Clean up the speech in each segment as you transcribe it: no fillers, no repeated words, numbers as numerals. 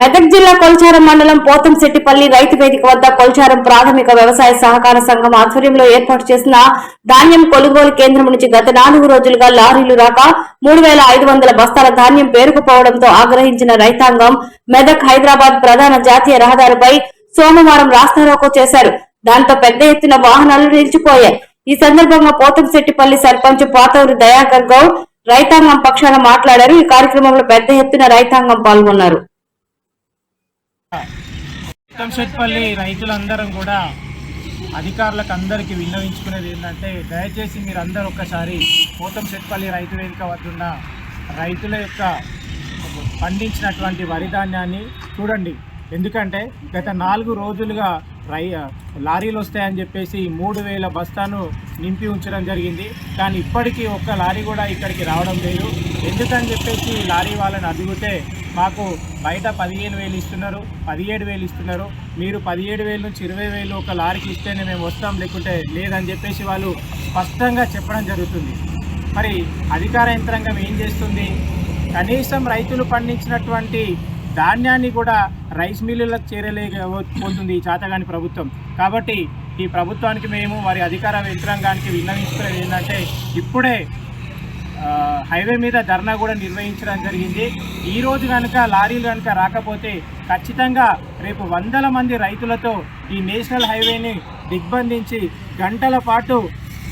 మెదక్ జిల్లా కొల్చారం మండలం పోతంశెట్టిపల్లి రైతు వేదిక వద్ద కొల్చారం ప్రాథమిక వ్యవసాయ సహకార సంఘం ఆధ్వర్యంలో ఏర్పాటు చేసిన ధాన్యం కొనుగోలు కేంద్రం నుంచి గత 4 రోజులుగా లారీలు రాక 3500 బస్తాల ధాన్యం పేరుకుపోవడంతో ఆగ్రహించిన రైతాంగం మెదక్ హైదరాబాద్ ప్రధాన జాతీయ రహదారిపై సోమవారం రాస్తారోకో చేశారు. దాంతో పెద్ద ఎత్తున వాహనాలు నిలిచిపోయాయి. ఈ సందర్భంగా పోతంశెట్టిపల్లి సర్పంచ్ పాతూరి దయాకర్ గౌడ్ రైతాంగం పక్షాన మాట్లాడారు. ఈ కార్యక్రమంలో పెద్ద ఎత్తున రైతాంగం పాల్గొన్నారు. పోతంశెట్టిపల్లి రైతులందరం కూడా అధికారులకు అందరికీ విన్నవించుకునేది ఏంటంటే, దయచేసి మీరందరూ ఒక్కసారి పోతంశెట్టిపల్లి రైతు వేదిక వద్దున్న రైతుల యొక్క పండించినటువంటి వరి ధాన్యాన్ని చూడండి. ఎందుకంటే గత 4 రోజులుగా లారీలు వస్తాయని చెప్పేసి 3000 బస్తాను నింపి ఉంచడం జరిగింది. కానీ ఇప్పటికీ ఒక్క లారీ కూడా ఇక్కడికి రావడం లేదు. ఎందుకని చెప్పేసి లారీ వాళ్ళని అడిగితే మాకు బయట 15,000 ఇస్తున్నారు, 17,000 ఇస్తున్నారు, మీరు 17,000 నుంచి 20,000 ఒక లారీకి ఇస్తేనే మేము వస్తాం, లేకుంటే లేదని చెప్పేసి వాళ్ళు స్పష్టంగా చెప్పడం జరుగుతుంది. మరి అధికార యంత్రాంగం ఏం చేస్తుంది? కనీసం రైతులు పండించినటువంటి ధాన్యాన్ని కూడా రైస్ మిల్లులకు చేరలేకపోతుంది ఈ చాతగాని ప్రభుత్వం. కాబట్టి ఈ ప్రభుత్వానికి మేము వారి అధికార యంత్రాంగానికి విన్నవించుకునేది ఏంటంటే, ఇప్పుడే హైవే మీద ధర్నా కూడా నిర్వహించడం జరిగింది. ఈరోజు కనుక లారీలు కనుక రాకపోతే ఖచ్చితంగా రేపు 100 మంది రైతులతో ఈ నేషనల్ హైవేని దిగ్బంధించి గంటల పాటు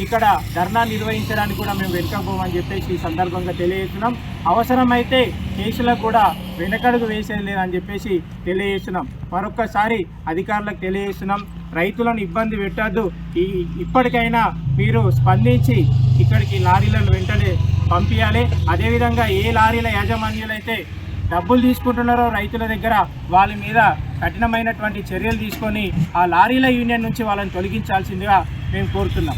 ఇక్కడ ధర్నా నిర్వహించడానికి కూడా మేము వెనుకపోమని చెప్పేసి ఈ సందర్భంగా తెలియజేస్తున్నాం. అవసరమైతే కేసులకు కూడా వెనకడుగు వేసేది లేదని చెప్పేసి తెలియజేస్తున్నాం. మరొక్కసారి అధికారులకు తెలియజేస్తున్నాం, రైతులను ఇబ్బంది పెట్టద్దు. ఇప్పటికైనా మీరు స్పందించి ఇక్కడికి లారీలను వెంటనే పంపించాలి. అదేవిధంగా ఏ లారీల యాజమాన్యాలైతే డబ్బులు తీసుకుంటున్నారో రైతుల దగ్గర, వాళ్ళ మీద కఠినమైనటువంటి చర్యలు తీసుకొని ఆ లారీల యూనియన్ నుంచి వాళ్ళని తొలగించాల్సిందిగా మేము కోరుతున్నాం.